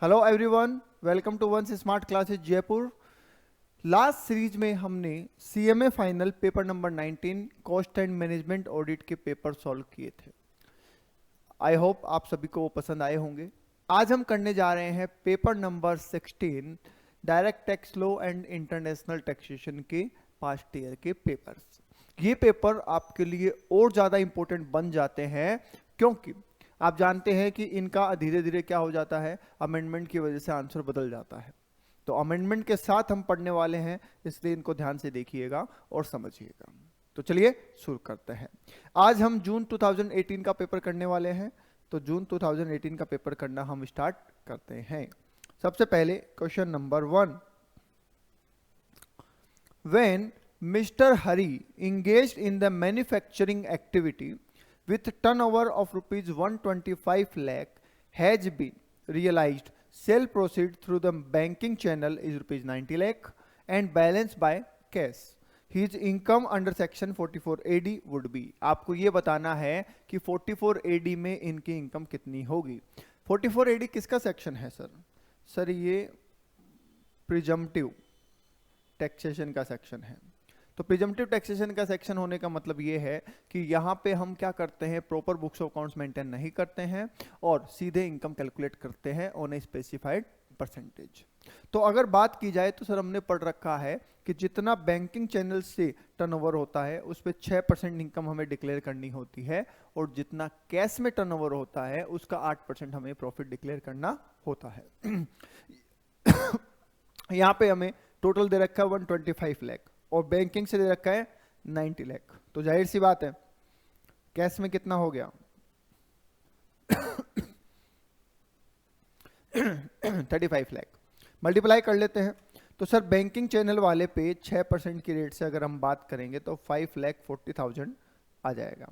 Hello everyone, welcome to once smart classes Jaipur. Last series में हमने CMA final paper number 19 cost and management audit के paper solve किए थे। I hope आप सभी को वो पसंद आए होंगे। आज हम करने जा रहे हैं paper number 16 direct tax law and international taxation के पास्ट ईयर के पेपर्स। ये पेपर आपके लिए और ज़्यादा इंपॉर्टेंट बन जाते हैं क्योंकि आप जानते हैं कि इनका धीरे धीरे क्या हो जाता है, अमेंडमेंट की वजह से आंसर बदल जाता है। तो अमेंडमेंट के साथ हम पढ़ने वाले हैं, इसलिए इनको ध्यान से देखिएगा और समझिएगा। तो चलिए शुरू करते हैं। आज हम जून 2018 का पेपर करने वाले हैं, तो जून 2018 का पेपर करना हम स्टार्ट करते हैं। सबसे पहले question number 1। When mister Hari engaged in the manufacturing activity with turnover of rupees 125 lakh has been realized, sale proceed through the banking channel is rupees 90 lakh and balance by cash. His income under section 44 AD would be। आपको ये बताना है कि 44 AD में इनकी income कितनी होगी। 44 AD किसका सेक्शन है सर? सर ये प्रिजम्पटिव टैक्सेशन का सेक्शन है। तो प्रिजम्पटिव टैक्सेशन का सेक्शन होने का मतलब ये है कि यहाँ पे हम क्या करते हैं, proper books of accounts maintain नहीं करते हैं और सीधे इनकम कैलकुलेट करते हैं ऑन ए स्पेसिफाइड परसेंटेज। तो अगर बात की जाए तो सर हमने पढ़ रखा है कि जितना बैंकिंग चैनल से टर्नओवर होता है उस पर 6% इनकम हमें डिक्लेयर करनी होती है और जितना कैश में टर्नओवर होता है उसका 8% हमें प्रॉफिट डिक्लेयर करना होता है। यहाँ पे हमें टोटल दे रखा है 125 लाख और बैंकिंग से दे रखा है 90 लाख। तो जाहिर सी बात है कैश में कितना हो गया 35 लाख। मल्टीप्लाई कर लेते हैं तो सर बैंकिंग चैनल वाले पे 6% की रेट से अगर हम बात करेंगे तो 5,40,000 आ जाएगा,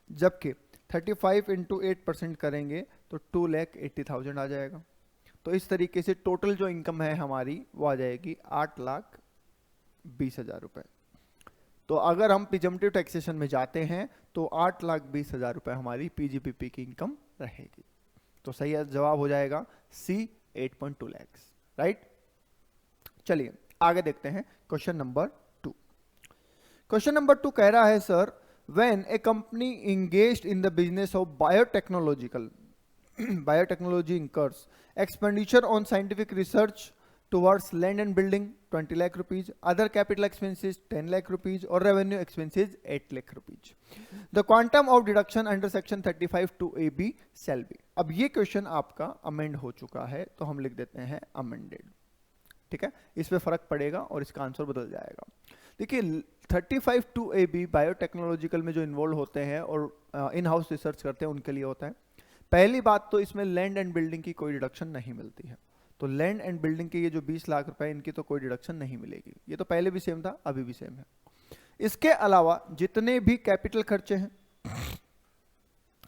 जबकि 35 इंटू 8% करेंगे तो 2,80,000 आ जाएगा। तो इस तरीके से टोटल जो इनकम है हमारी वो आ जाएगी 8,20,000 रुपए। तो अगर हम प्रिजम्पटिव टैक्सेशन में जाते हैं तो 8,20,000 रुपए हमारी पीजीपीपी की इनकम रहेगी। तो सही जवाब हो जाएगा सी 8.2 लाख। राइट, चलिए आगे देखते हैं क्वेश्चन नंबर 2। क्वेश्चन नंबर 2 कह रहा है sir when A company engaged in the business of biotechnology incurs expenditure on scientific research towards land and building 20 lakh rupees, other capital expenses 10 lakh rupees और revenue expenses 8 lakh rupees. The quantum of deduction under section 35 to AB shall be। अब ये question आपका amend हो चुका है तो हम लिख देते हैं अमेंडेड। ठीक है, इस पे फर्क पड़ेगा और इसका आंसर बदल जाएगा। देखिए 35 टू AB बायोटेक्नोलॉजिकल में जो इन्वॉल्व होते हैं और इन हाउस रिसर्च करते हैं उनके लिए होता है। पहली बात तो इसमें लैंड एंड बिल्डिंग की कोई डिडक्शन नहीं मिलती है, तो लैंड एंड बिल्डिंग के ये जो 20 लाख रुपए इनकी तो कोई डिडक्शन नहीं मिलेगी। ये तो पहले भी सेम था, अभी भी सेम है। इसके अलावा जितने भी कैपिटल खर्चे हैं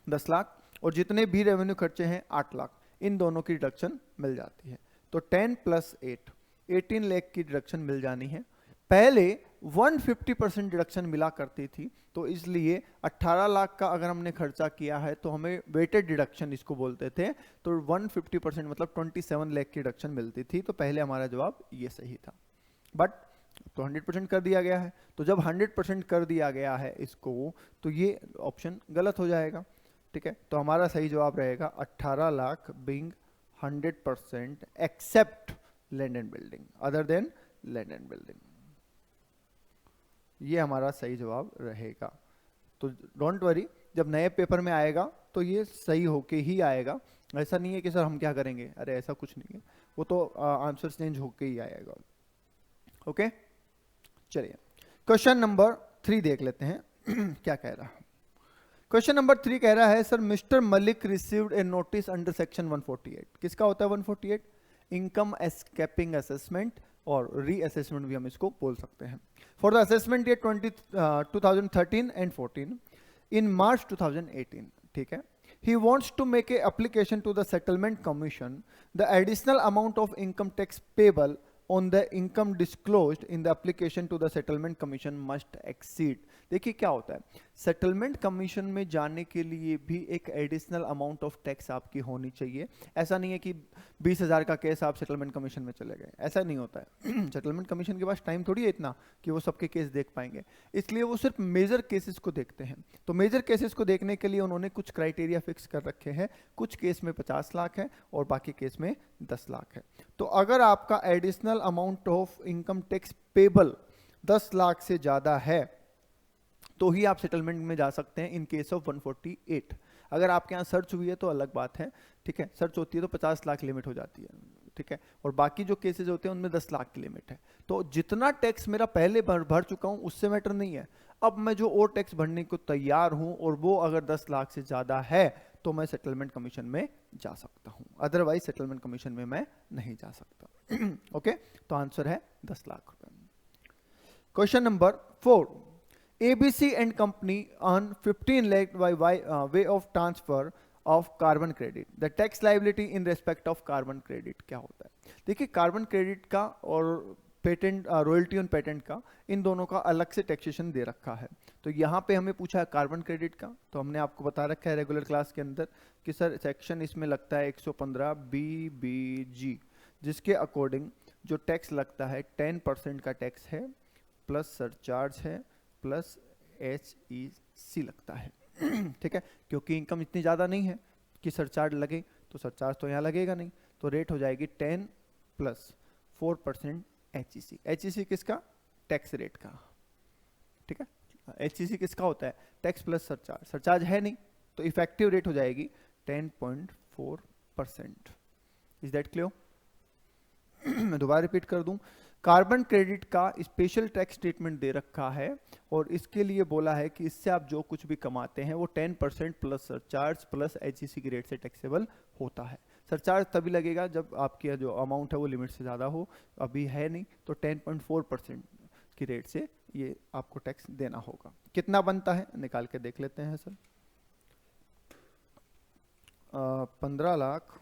10 लाख और जितने भी रेवेन्यू खर्चे हैं 8 लाख, इन दोनों की डिडक्शन मिल जाती है। तो 10 + 8 18 लाख की डिडक्शन मिल जानी है। पहले 150% डिडक्शन मिला करती थी, तो इसलिए 18 लाख का अगर हमने खर्चा किया है तो हमें वेटेड डिडक्शन इसको बोलते थे, तो 150% मतलब 27 लाख की डिडक्शन मिलती थी। तो पहले हमारा जवाब ये सही था, बट तो 100% कर दिया गया है। तो जब 100% कर दिया गया है इसको तो ये ऑप्शन गलत हो जाएगा। ठीक है, तो हमारा सही जवाब रहेगा 18 lakh being 100% except land and building, other than land and building. ये हमारा सही जवाब रहेगा। तो डोंट वरी, जब नए पेपर में आएगा तो ये सही होके ही आएगा। ऐसा नहीं है कि सर हम क्या करेंगे, अरे ऐसा कुछ नहीं है, वो तो आंसर चेंज होके ही आएगा। ओके, चलिए क्वेश्चन नंबर 3 देख लेते हैं क्या कह रहा है। क्वेश्चन नंबर 3 कह रहा है सर मिस्टर मलिक रिसीव्ड ए नोटिस अंडर सेक्शन 148। किसका होता है 148? इनकम एस्केपिंग असेसमेंट और रीअसेसमेंट भी हम इसको बोल सकते हैं। For the assessment year 2013 and 14 इन मार्च 2018। ठीक है, he wants to make a application to the settlement commission। the additional amount of income tax payable on the income disclosed in the application to the settlement commission must exceed देखिए क्या होता है, settlement commission में जाने के लिए भी एक एडिशनल अमाउंट ऑफ टैक्स आपकी होनी चाहिए। ऐसा नहीं है कि 20,000 का केस आप सेटलमेंट कमीशन में चले गए, ऐसा नहीं होता है। सेटलमेंट कमीशन के पास टाइम थोड़ी है इतना कि वो सबके केस देख पाएंगे, इसलिए वो सिर्फ मेजर केसेस को देखते हैं। तो मेजर केसेस को देखने के लिए उन्होंने कुछ क्राइटेरिया फिक्स कर रखे हैं, कुछ केस में 50 लाख है और बाकी केस में 10 लाख है। तो अगर आपका additional amount of income tax payable 10 lakh से ज़्यादा है तो ही आप सेटलमेंट में जा सकते हैं इन केस ऑफ 148। अगर आपके यहाँ सर्च हुई है तो अलग बात है, ठीक है, सर्च होती है तो 50 लाख लिमिट हो जाती है, ठीक है, और बाकी जो केसेस होते हैं उनमें 10 लाख की लिमिट है। तो जितना टैक्स मेरा पहले भर चुका हूं उससे मैटर नहीं है, अब मैं जो और टैक्स भरने को तैयार हूं और वो अगर 10 लाख से ज्यादा है तो मैं सेटलमेंट कमीशन में जा सकता हूं, अदरवाइज सेटलमेंट कमीशन में मैं नहीं जा सकता। ओके, तो आंसर है 10 लाख रुपए। Question number 4, ABC and company earn 15 lakh by way of transfer of carbon credit. The tax liability in respect of carbon credit क्या होता है? देखिए कार्बन क्रेडिट का और पेटेंट रॉयल्टी ऑन पेटेंट का, इन दोनों का अलग से टैक्सेशन दे रखा है। तो यहाँ पे हमें पूछा है कार्बन क्रेडिट का, तो हमने आपको बता रखा है रेगुलर क्लास के अंदर कि सर सेक्शन इसमें लगता है 115 BBG, जिसके अकॉर्डिंग जो टैक्स लगता है 10% का टैक्स है प्लस सरचार्ज है प्लस HEC लगता है। ठीक है, क्योंकि इनकम इतनी ज़्यादा नहीं है कि सरचार्ज लगे, तो सरचार्ज तो यहाँ लगेगा नहीं, तो रेट हो जाएगी 10 प्लस 4% HEC। HEC किसका? टैक्स रेट का, ठीक है। HEC किसका होता है? टैक्स प्लस सरचार्ज, सरचार्ज है नहीं तो इफेक्टिव रेट हो जाएगी 10.4%। Is that clear? मैं दोबारा रिपीट कर दूं, कार्बन क्रेडिट का स्पेशल टैक्स स्टेटमेंट दे रखा है और इसके लिए बोला है कि इससे आप जो कुछ भी कमाते हैं वो 10% प्लस सरचार्ज प्लस HEC की रेट से टैक्सेबल होता है। सरचार्ज तभी लगेगा जब आपकी जो अमाउंट है वो लिमिट से ज़्यादा हो, अभी है नहीं, तो 10.4% की रेट से ये आपको टैक्स देना होगा। कितना बनता है निकाल के देख लेते हैं सर। 15 लाख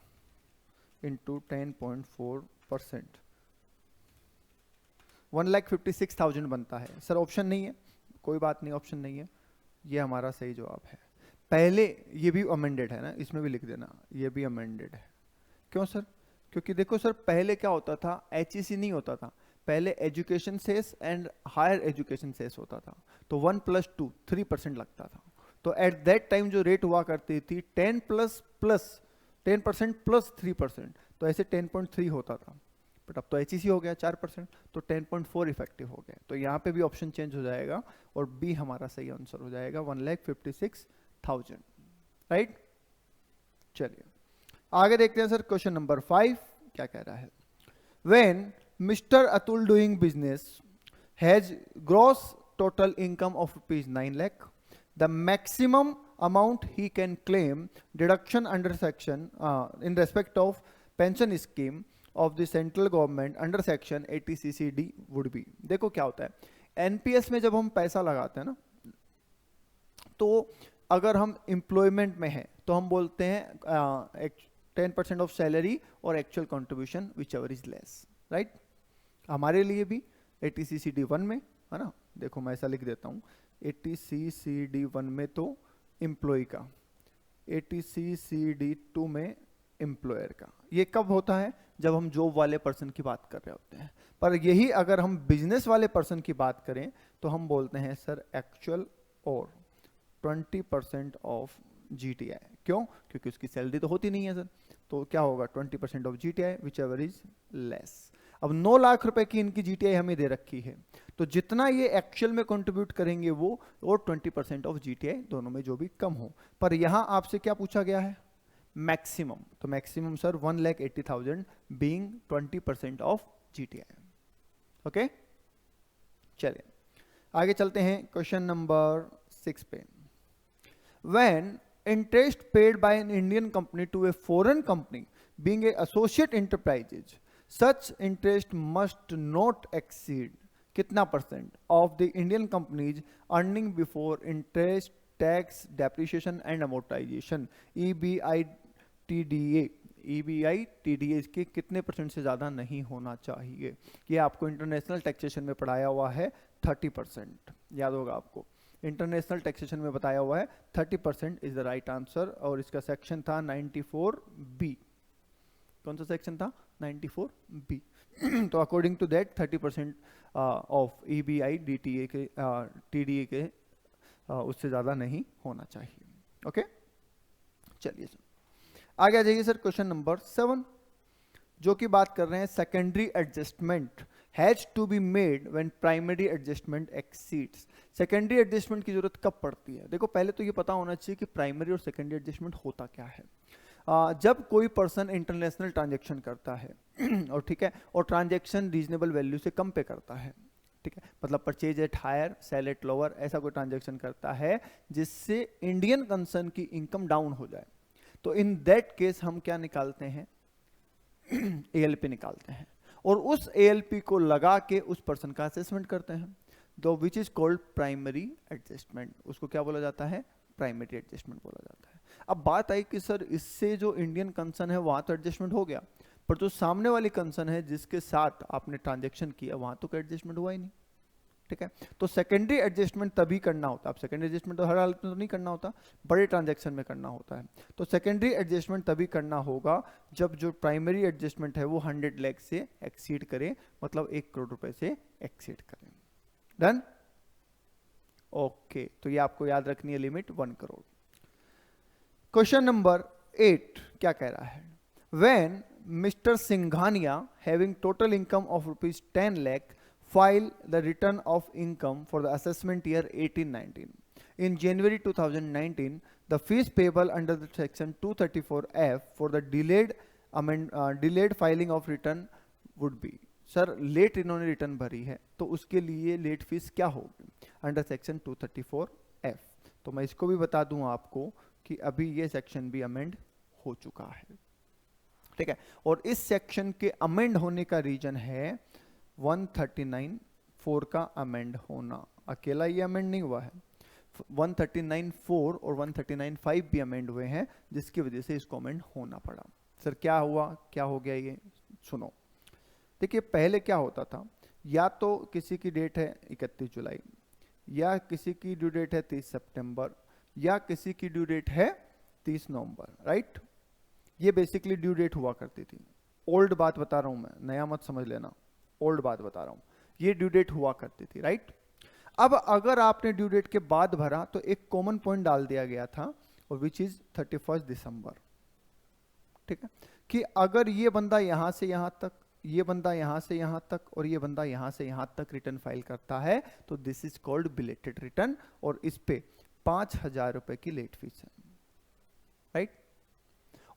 इंटू 10.4%, 1,56,000 बनता है। सर ऑप्शन नहीं है, कोई बात नहीं, ऑप्शन नहीं है, ये हमारा सही जवाब है। पहले ये भी अमेंडेड है ना, इसमें भी लिख देना ये भी अमेंडेड है। क्यों सर? क्योंकि देखो सर पहले क्या होता था, HEC नहीं होता था, पहले education cess and higher education cess होता था, तो 1 + 2 3% लगता था। तो एट दैट टाइम जो रेट हुआ करती थी 10% प्लस 3%, तो ऐसे 10.3 होता था, बट अब तो HEC हो गया 4%, तो 10.4 इफेक्टिव हो गया। तो यहाँ पे भी ऑप्शन चेंज हो जाएगा और बी हमारा सही आंसर हो जाएगा 1,56,000, राइट। चलिए आगे देखते हैं सर, क्वेश्चन नंबर 5 क्या कह रहा है। When mister Atul doing business has gross total income of ₹9 lakh, the maximum amount he can claim deduction under section in respect of pension scheme of the central government under section 80CCD would be। देखो क्या होता है, NPS में जब हम पैसा लगाते हैं ना, तो अगर हम एम्प्लॉयमेंट में हैं तो हम बोलते हैं 10% ऑफ सैलरी और actual contribution which ever is less, right. हमारे लिए भी 80CCD 1 में है ना, देखो मैं ऐसा लिख देता हूँ, 80CCD 1 में तो एम्प्लॉय का, 80CCD 2 में एम्प्लॉयर का। ये कब होता है? जब हम जॉब वाले पर्सन की बात कर रहे होते हैं। पर यही अगर हम बिजनेस वाले पर्सन की बात करें तो हम बोलते हैं सर एक्चुअल और 20% ऑफ GTI। क्यों? क्योंकि उसकी सैलरी तो होती नहीं है सर, तो क्या होगा 20% of GTI which ever is less. अब 9 लाख रुपए की इनकी GTI हमें दे रखी है, तो जितना ये एक्चुअल में कंट्रीब्यूट करेंगे वो और 20% ऑफ GTI, दोनों में जो भी कम हो। पर यहां आपसे क्या पूछा गया है? मैक्सिमम, तो maximum sir 1,80,000 being 20% of GTI। Okay, चलिए आगे चलते हैं क्वेश्चन नंबर 6 पे। When interest paid by an Indian company to a foreign company being a associate enterprises, such interest must not exceed कितना % of the Indian company's earning before interest, tax, depreciation and amortization, EBITDA। EBITDA के कितने % से ज़्यादा नहीं होना चाहिए? ये आपको इंटरनेशनल टैक्सेशन में पढ़ाया हुआ है 30%, याद होगा आपको। इंटरनेशनल टैक्सेशन में बताया हुआ है 30% इज द राइट आंसर, और इसका सेक्शन था 94B। कौन सा सेक्शन था? 94B। तो according to that 30% of EBI DTA के TDA के उससे ज़्यादा नहीं होना चाहिए। ओके, चलिए सर आगे आ जाइए सर। क्वेश्चन नंबर 7 जो कि बात कर रहे हैं secondary adjustment has to be made when primary adjustment exceeds. Secondary adjustment की जरूरत कब पड़ती है? देखो पहले तो ये पता होना चाहिए कि प्राइमरी और सेकेंडरी एडजस्टमेंट होता क्या है। जब कोई पर्सन इंटरनेशनल ट्रांजैक्शन करता है और ठीक है, और ट्रांजैक्शन रीजनेबल वैल्यू से कम पे करता है, ठीक है, मतलब purchase at higher sell at lower, ऐसा कोई ट्रांजैक्शन करता है जिससे इंडियन कंसर्न की इनकम डाउन हो जाए, तो इन दैट केस हम क्या निकालते हैं? ALP निकालते हैं, और उस ALP को लगा के उस पर्सन का असेसमेंट करते हैं, दो which is called primary adjustment. उसको क्या बोला जाता है? प्राइमरी एडजस्टमेंट बोला जाता है। अब बात आई कि सर इससे जो इंडियन कंसर्न है वहां तो एडजस्टमेंट हो गया, पर जो सामने वाली कंसर्न है जिसके साथ आपने ट्रांजैक्शन किया वहां तो एडजस्टमेंट हुआ ही नहीं, ठीक है। तो सेकेंडरी एडजस्टमेंट तभी करना होता है। अब सेकेंडरी एडजस्टमेंट तो हर हालत में तो नहीं करना होता, बड़े ट्रांजैक्शन में करना होता है। तो सेकेंडरी एडजस्टमेंट तभी करना होगा जब जो प्राइमरी एडजस्टमेंट है वो 100 लाख से एक्सीड करे, मतलब 1 करोड़ रुपए से एक्सीड करे। डन? ओके, तो ये आपको याद रखनी है लिमिट 1 करोड़। क्वेश्चन नंबर 8 क्या कह रहा है? When mister Singhania having total income of ₹10 lakh file the return of income for the assessment year 18-19. In January 2019, the fees payable under the section 234F for the delayed filing of return would be. Sir late इन्होंने return भरी है तो उसके लिए late fees क्या होगी under section 234F? तो मैं इसको भी बता दूं आपको कि अभी ये सेक्शन भी अमेंड हो चुका है, ठीक है। और इस सेक्शन के अमेंड होने का रीजन है 139(4) का अमेंड होना। अकेला ये अमेंड नहीं हुआ है, 139(4) और 139(5) भी अमेंड हुए हैं, जिसकी वजह से इसको अमेंड होना पड़ा। सर क्या हुआ, क्या हो गया ये सुनो। देखिए पहले क्या होता था, या तो किसी की डेट है 31 जुलाई, या किसी की ड्यू डेट है 30 सितंबर, या किसी की ड्यू डेट है 30 नवंबर, राइट। ये बेसिकली ड्यू डेट हुआ करती थी। ओल्ड बात बता रहा हूं मैं, नया मत समझ लेना, ओल्ड बात बता रहा हूं। ये ड्यू डेट हुआ करती थी, राइट। अब अगर आपने ड्यू डेट के बाद भरा तो एक कॉमन पॉइंट डाल दिया गया था, और विच इज 31 दिसंबर, ठीक है, कि अगर ये बंदा यहां से यहां तक, ये बंदा यहां से यहां तक, और ये बंदा यहां से यहां तक रिटर्न फाइल करता है तो this is called belated return, और इस पे 5,000 रुपए की लेट फीस है, राइट।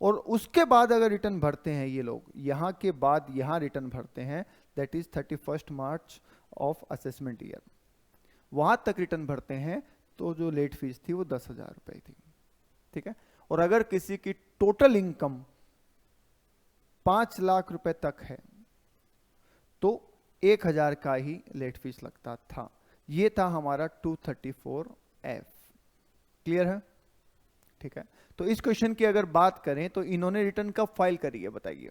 और उसके बाद अगर रिटर्न भरते हैं ये लोग, यहां के बाद यहां रिटर्न भरते हैं, that is 31 March of assessment year, वहां तक रिटर्न भरते हैं, तो जो लेट फीस थी वो 10,000 रुपए थी, ठीक है। और अगर किसी की टोटल इनकम 5 लाख रुपए तक है तो 1,000 का ही लेट फीस लगता था। ये था हमारा 234F। क्लियर है? ठीक है। तो इस क्वेश्चन की अगर बात करें तो इन्होंने रिटर्न कब फाइल करी है बताइए?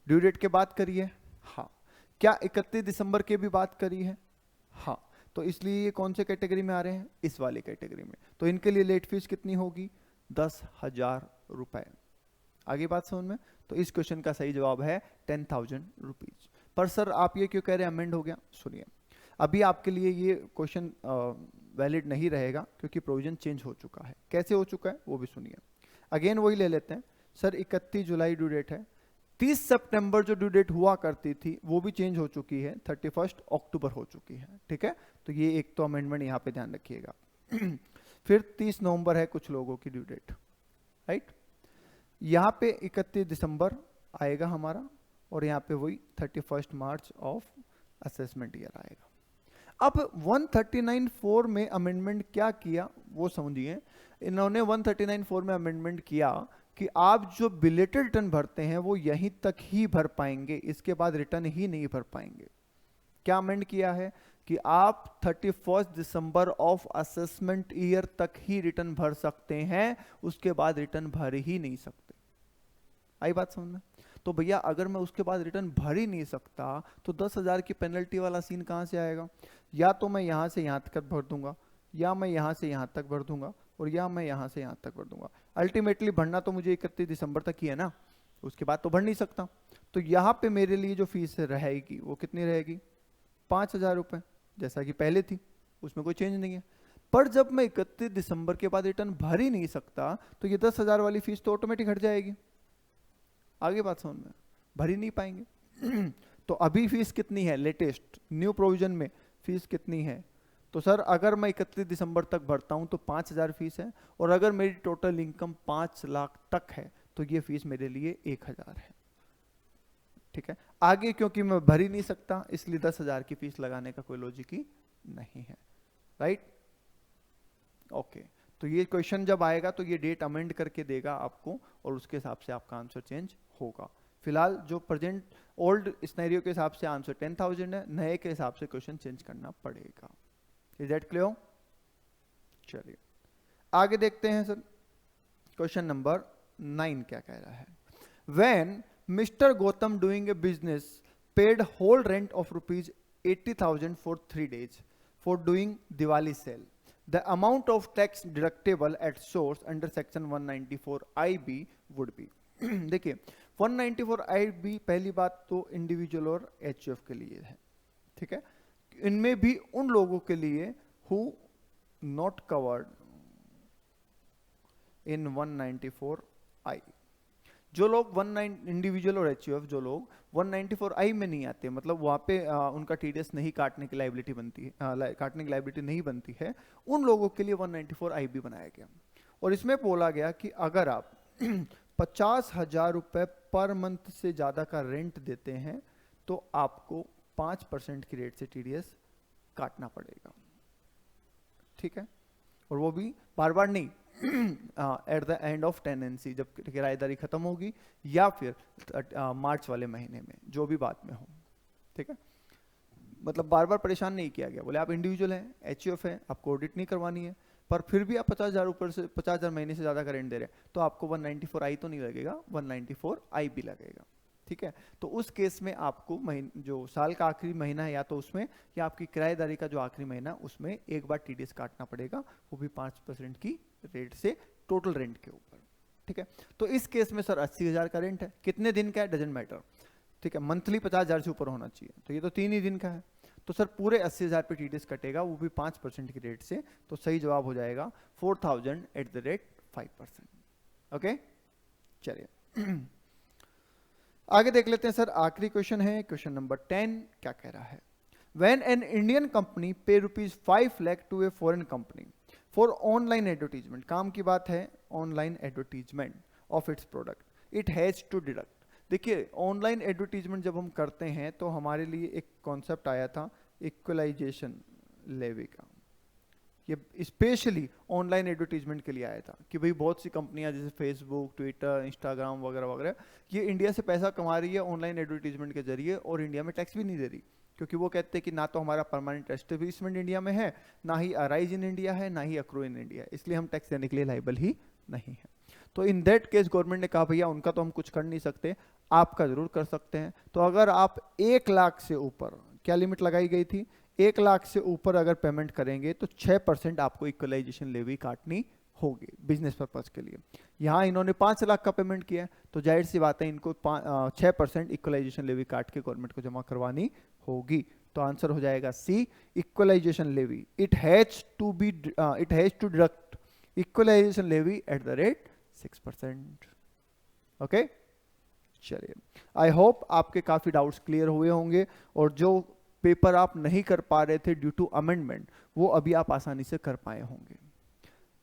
ड्यू डेट के बाद करी है, हाँ। क्या 31 दिसंबर के भी बात करी है? हाँ। तो इसलिए ये कौन से कैटेगरी में आ रहे हैं? इस वाली कैटेगरी में। तो इनके लिए लेट फीस कितनी होगी? 10,000 रुपए। आगे बात समझ में? तो इस क्वेश्चन का सही जवाब है 10,000 रुपीज। पर सर आप ये क्यों कह रहे हैं अमेंड हो गया? सुनिए, अभी आपके लिए ये क्वेश्चन वैलिड नहीं रहेगा क्योंकि प्रोविजन चेंज हो चुका है। कैसे हो चुका है वो भी सुनिए। अगेन वही ले लेते हैं। सर 31 जुलाई ड्यू डेट है, 30 सितंबर जो ड्यू डेट हुआ करती थी वो भी चेंज हो चुकी है, 31 अक्टूबर हो चुकी है, ठीक है। तो ये एक तो अमेंडमेंट यहाँ पे ध्यान रखिएगा। फिर 30 नवंबर है कुछ लोगों की ड्यू डेट, राइट। यहाँ पे 31 दिसंबर आएगा हमारा, और यहाँ पे वही 31 मार्च ऑफ असेसमेंट ईयर आएगा। अब 139(4) में अमेंडमेंट क्या किया वो समझिए। इन्होंने 139(4) में अमेंडमेंट किया कि आप जो बिलेटेड रिटर्न भरते हैं वो यहीं तक ही भर पाएंगे, इसके बाद रिटर्न ही नहीं भर पाएंगे। क्या अमेंड किया है कि आप 31 दिसंबर ऑफ असेसमेंट ईयर तक ही रिटर्न भर सकते हैं, उसके बाद रिटर्न भर ही नहीं सकते। आई बात समझ में? तो भैया अगर मैं उसके बाद रिटर्न भर ही नहीं सकता तो 10,000 की पेनल्टी वाला सीन कहां से आएगा? या तो मैं यहां से यहां तक भर दूंगा, या मैं यहाँ से यहाँ तक भर दूंगा और या मैं यहाँ से यहाँ तक भर दूंगा। अल्टीमेटली भरना तो मुझे 31 दिसंबर तक ही है ना, उसके बाद तो भर नहीं सकता। तो यहाँ पे मेरे लिए जो फीस रहेगी वो कितनी रहेगी, 5,000 रुपये, जैसा कि पहले थी, उसमें कोई चेंज नहीं है। पर जब मैं 31 दिसंबर के बाद रिटर्न भर ही नहीं सकता तो ये 10,000 वाली फीस तो ऑटोमेटिक हट जाएगी। आगे बात समझ में, भर ही नहीं पाएंगे। तो अभी फीस कितनी है, लेटेस्ट न्यू प्रोविजन में फीस कितनी है, तो सर अगर मैं 31 दिसंबर तक भरता हूं तो 5,000 फीस है, और अगर मेरी टोटल इनकम 5 लाख तक है तो ये फीस मेरे लिए 1,000 है। ठीक है, आगे क्योंकि मैं भर ही नहीं सकता इसलिए 10,000 की फीस लगाने का कोई लॉजिक ही नहीं है। Right, okay. तो ये क्वेश्चन जब आएगा तो ये डेट अमेंड करके देगा आपको और उसके हिसाब से आपका आंसर चेंज होगा। फिलहाल जो प्रेजेंट ओल्ड सिनेरियो के हिसाब से आंसर 10,000 है, नए के हिसाब से क्वेश्चन चेंज करना पड़ेगा। Is that clear? चलिए आगे देखते हैं सर, क्वेश्चन नंबर 9 क्या कह रहा है। When mister Gautam doing a business paid whole rent of ₹80,000 for 3 days for doing Diwali sale, the amount of tax deductible at source under section 194IB would be। देखिए 194IB पहली बात तो इंडिविजुअल और HUF के लिए है, ठीक है। इनमें भी उन लोगों के लिए who not covered in 194I, जो लोग इंडिविजुअल और एचयूएफ जो लोग 194I में नहीं आते, मतलब वहां पे उनका टीडीएस नहीं काटने की लाइबिलिटी बनती है, काटने की लाइबिलिटी नहीं बनती है, उन लोगों के लिए 194IB बनाया गया। और इसमें बोला गया कि अगर आप 50,000 रुपए पर मंथ से ज्यादा का रेंट देते हैं तो आपको 5% की रेट से टीडीएस काटना पड़ेगा, ठीक है। और वो भी बार बार नहीं, at the end of tenancy, जब किराएदारी खत्म होगी या फिर मार्च वाले महीने में, जो भी बाद में हो, ठीक है। मतलब बार बार परेशान नहीं किया गया। बोले आप इंडिविजुअल हैं, एचयूएफ है, आपको ऑडिट नहीं करवानी है, पर फिर भी आप 50,000 ऊपर से 50,000 महीने से ज्यादा का रेंट दे रहे हैं तो आपको 194I तो नहीं लगेगा, 194IB लगेगा, ठीक है। तो उस केस में आपको जो साल का आखिरी महीना है या तो उसमें या आपकी किराएदारी का जो आखिरी महीना उसमें एक बार टीडीएस काटना पड़ेगा, वो भी 5% की रेट से टोटल रेंट के ऊपर, ठीक है। तो इस केस में सर 80,000 का रेंट है, कितने दिन का है डजेंट मैटर, ठीक है। मंथली 50,000 से ऊपर होना चाहिए, तो ये तो 3 ही दिन का है, तो सर पूरे 80,000 पे टीडीएस कटेगा, वो भी 5% की रेट से। तो सही जवाब हो जाएगा 4,000/5%। ओके, चलिए आगे देख लेते हैं सर। आखिरी क्वेश्चन है क्वेश्चन नंबर 10, क्या कह रहा है। When an Indian company pay ₹5 lakh to a foreign company for online advertisement, काम की बात है online advertisement of its product, it has to deduct. देखिए ऑनलाइन एडवर्टीजमेंट जब हम करते हैं तो हमारे लिए एक कॉन्सेप्ट आया था इक्वलाइजेशन लेवी का, ये स्पेशली ऑनलाइन एडवर्टीजमेंट के लिए आया था कि भाई बहुत सी कंपनियां जैसे फेसबुक, ट्विटर, इंस्टाग्राम वगैरह वगैरह ये इंडिया से पैसा कमा रही है ऑनलाइन एडवर्टीजमेंट के जरिए और इंडिया में टैक्स भी नहीं दे रही, क्योंकि वो कहते हैं कि ना तो हमारा परमानेंट एस्टेब्लिशमेंट इंडिया में है, ना ही अराइज इन इंडिया है, ना ही अक्रू इन इंडिया, इसलिए हम टैक्स देने के लिए लाइबल ही नहीं है। तो इन दैट केस गवर्नमेंट ने कहा भैया उनका तो हम कुछ कर नहीं सकते, आपका जरूर कर सकते हैं। तो अगर आप 1 लाख से ऊपर, क्या लिमिट लगाई गई थी, 1 लाख से ऊपर अगर पेमेंट करेंगे तो 6% आपको इक्वलाइजेशन लेवी काटनी होगी बिजनेस पर्पज के लिए। यहाँ इन्होंने 5 लाख का पेमेंट किया तो जाहिर सी बात है इनको 6% इक्वलाइजेशन लेवी काट के गवर्नमेंट को जमा करवानी होगी। तो आंसर हो जाएगा C, equalisation levy. It has to deduct equalisation levy at the rate 6%। Okay, चलिए आई होप आपके काफी डाउट्स क्लियर हुए होंगे और जो पेपर आप नहीं कर पा रहे थे ड्यू टू अमेंडमेंट वो अभी आप आसानी से कर पाए होंगे।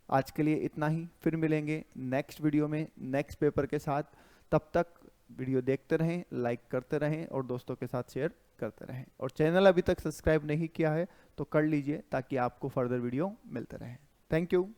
आज के लिए इतना ही, फिर मिलेंगे नेक्स्ट वीडियो में नेक्स्ट पेपर के साथ। तब तक वीडियो देखते रहें, लाइक करते रहें और दोस्तों के साथ शेयर करते रहें। और चैनल अभी तक सब्सक्राइब नहीं किया है तो कर लीजिए ताकि आपको फर्दर वीडियो मिलते रहें। Thank you.